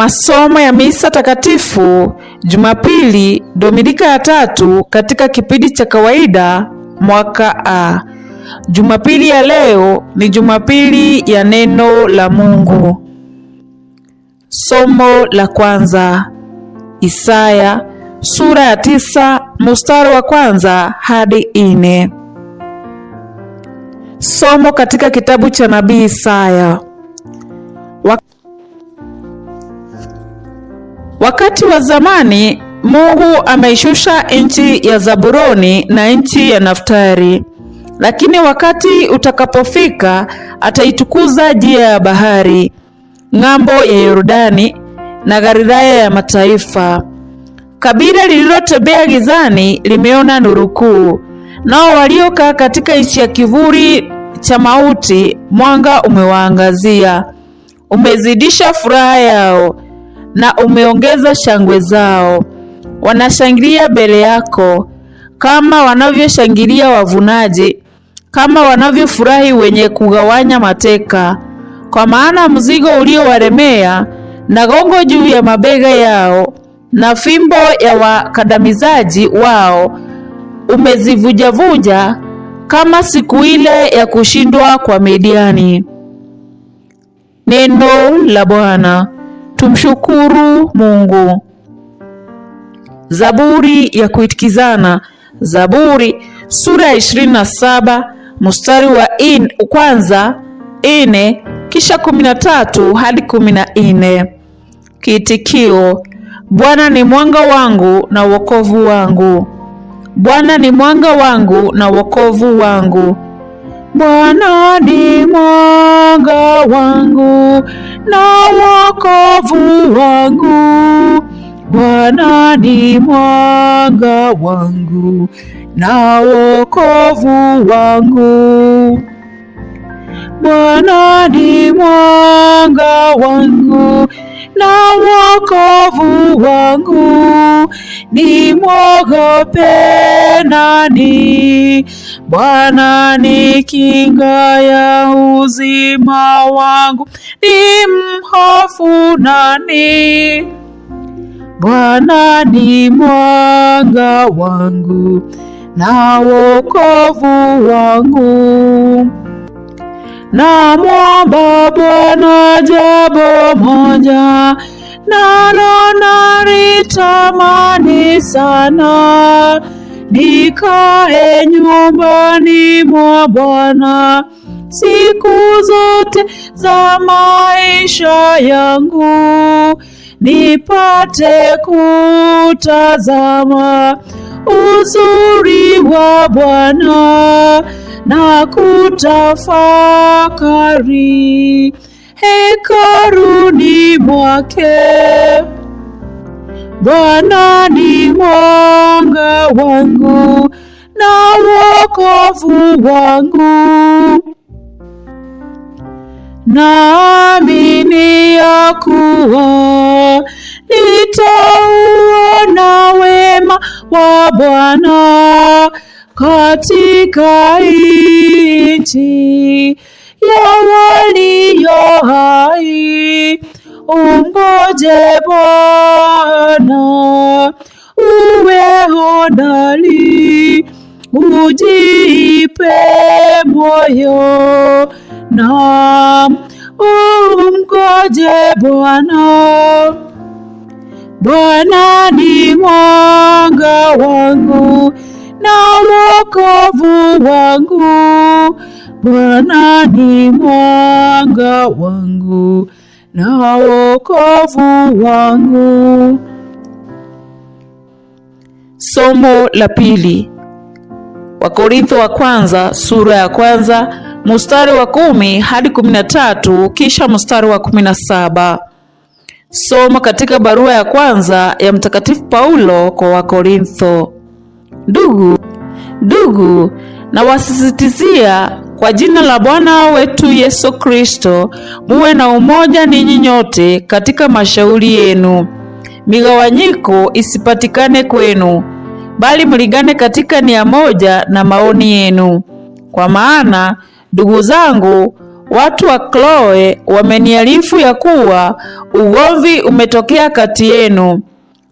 Masomo ya misa takatifu Jumapili, Dominika ya 3 katika kipindi cha kawaida mwaka A. Jumapili ya leo ni Jumapili ya neno la Mungu. Somo la kwanza, Isaya sura ya 9 mstari wa 1 hadi 4. Somo katika kitabu cha nabii Isaya. Wakati wa zamani Mungu ameishusha nchi ya Zabuloni na nchi ya Naftali, lakini wakati utakapofika ataitukuza njia ya bahari, ng'ambo ya Yordani na Galilaya ya mataifa. Kabila lililotembea gizani limeona nuru kuu, nao waliokaa katika nchi ya kivuli cha mauti mwanga umewaangazia. Umezidisha furaha yao na umeongeza shangwe zao. Wanashangilia mbele yako kama wanavyoshangilia wavunaji, kama wanavyofurahi wenye kugawanya mateka, kwa maana mzigo uliowalemea na gongo juu ya mabega yao na fimbo ya wakandamizaji wao umezivujavuja, kama siku ile ya kushindwa kwa Midiani. Neno la Bwana. Tumshukuru Mungu. Zaburi ya kuitikizana. Zaburi sura ya 27 mstari wa kwanza 4 kisha 13 hadi 14. Kiitikio: Bwana ni mwanga wangu na wokovu wangu. Bwana ni mwanga wangu na wokovu wangu. Bwana ni mwanga wangu na wokovu wangu. Bwana ni mwanga wangu na wokovu wangu. Bwana ni mwanga wangu na wokovu wangu. Nimwogope nani? Bwana ni kinga ya uzima wangu. Nimhofu nani? Bwana ni mwanga wangu na wokovu wangu. Namwomba Bwana jambo moja, nalo nalitamani sana, nikae nyumbani mwa Bwana siku zote za maisha yangu, nipate kutazama uzuri wa Bwana na kutafakari hekaluni mwake. Bwana ni mwanga wangu na wokovu wangu. Naamini ya kuwa nitauona wema wa Bwana katika nchi ya walio hai. Umngoje Bwana, uwe hodari, ujipe moyo, na umngoje Bwana. Bwana ni mwanga wangu na wokovu wangu. Bwana ni mwanga wangu na wokovu wangu. Somo la pili, Wakorintho wa kwanza sura ya 1 mstari wa 10 hadi 13 kisha mstari wa 17. Somo katika barua ya kwanza ya Mtakatifu Paulo kwa Wakorintho. Ndugu, na wasisitizia kwa jina la Bwana wetu Yesu Kristo, muwe na umoja ninyi nyote katika mashauri yenu. Migawanyiko isipatikane kwenu, bali mlingane katika nia moja na maoni yenu. Kwa maana ndugu zangu, watu wa Kloe wameniarifu ya kuwa ugomvi umetokea kati yenu.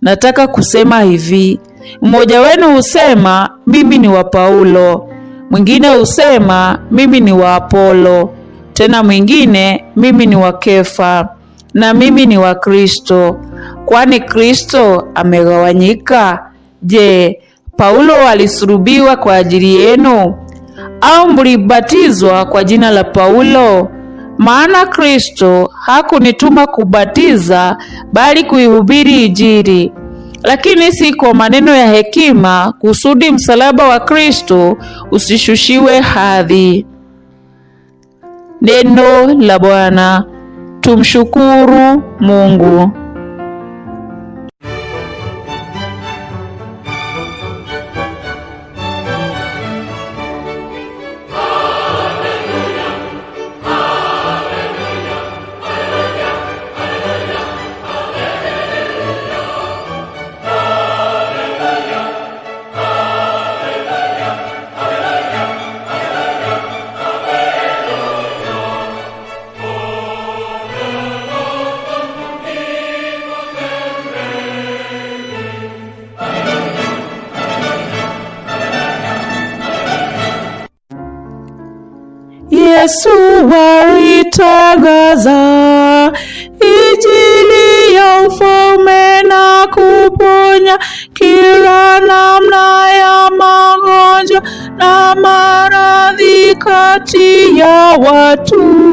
Nataka kusema hivi, mmoja wenu husema mimi ni wa Paulo, mwingine husema mimi ni wa Apolo, tena mwingine mimi ni wa Kefa, na mimi ni wa Kristo. Kwani Kristo amegawanyika? Je, Paulo alisulubiwa kwa ajili yenu? Au mlibatizwa kwa jina la Paulo? Maana Kristo hakunituma kubatiza, bali kuihubiri Injili, lakini si kwa maneno ya hekima, kusudi msalaba wa Kristo usishushiwe hadhi. Neno la Bwana. Tumshukuru Mungu. Yesu alitangaza Injili ya ufalme na kuponya kila namna ya magonjwa na maradhi kati ya watu.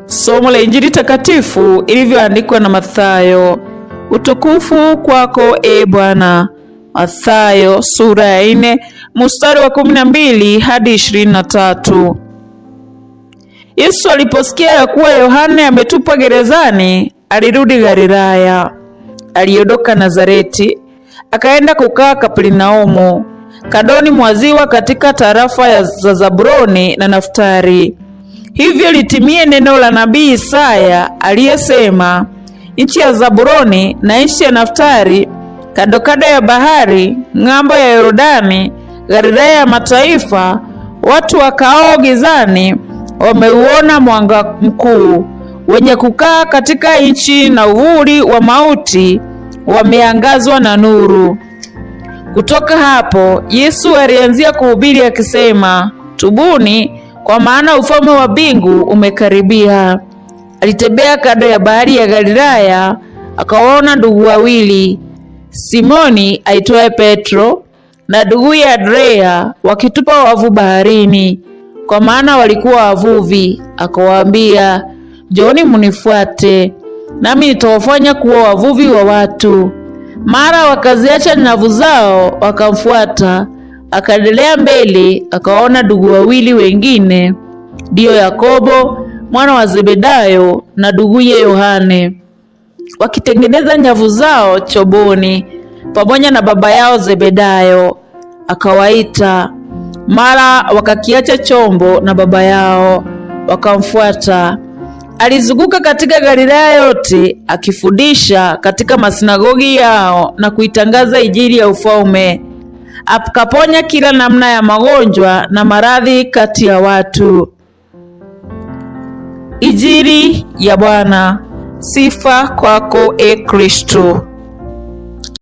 Somo la Injili takatifu ilivyoandikwa na Mathayo. Utukufu kwako e Bwana. Mathayo sura ya 4 mstari wa 12 hadi 23. Yesu aliposikia ya kuwa Yohane ametupwa gerezani, alirudi Galilaya. Aliondoka Nazareti, akaenda kukaa Kapernaumu, kandoni mwa ziwa, katika tarafa za Zabuloni na Naftali. Hivyo litimie neno la nabii Isaya aliyesema, nchi ya Zabuloni na nchi ya Naftali, kando kando ya bahari, ng'ambo ya Yordani, Galilaya ya mataifa, watu wakaao gizani wameuona mwanga mkuu, wenye kukaa katika nchi na uvuli wa mauti wameangazwa na nuru. Kutoka hapo Yesu alianzia kuhubiri akisema, tubuni, kwa maana ufalme wa mbingu umekaribia. Alitembea kando ya bahari ya Galilaya, akawaona ndugu wawili, Simoni aitwaye Petro na nduguye Andrea, wakitupa wavu baharini, kwa maana walikuwa wavuvi. Akawaambia, njooni munifuate, nami nitawafanya kuwa wavuvi wa watu. Mara wakaziacha nyavu zao wakamfuata. Akaendelea mbele, akaona ndugu wawili wengine, ndio Yakobo mwana wa Zebedayo na nduguye Yohane, wakitengeneza nyavu zao choboni pamoja na baba yao Zebedayo. Akawaita. Mara wakakiacha chombo na baba yao wakamfuata. Alizunguka katika Galilaya yote, akifundisha katika masinagogi yao na kuitangaza Injili ya ufalme. Akaponya kila namna ya magonjwa na maradhi kati ya watu. Injili ya Bwana. Sifa kwako e Kristo.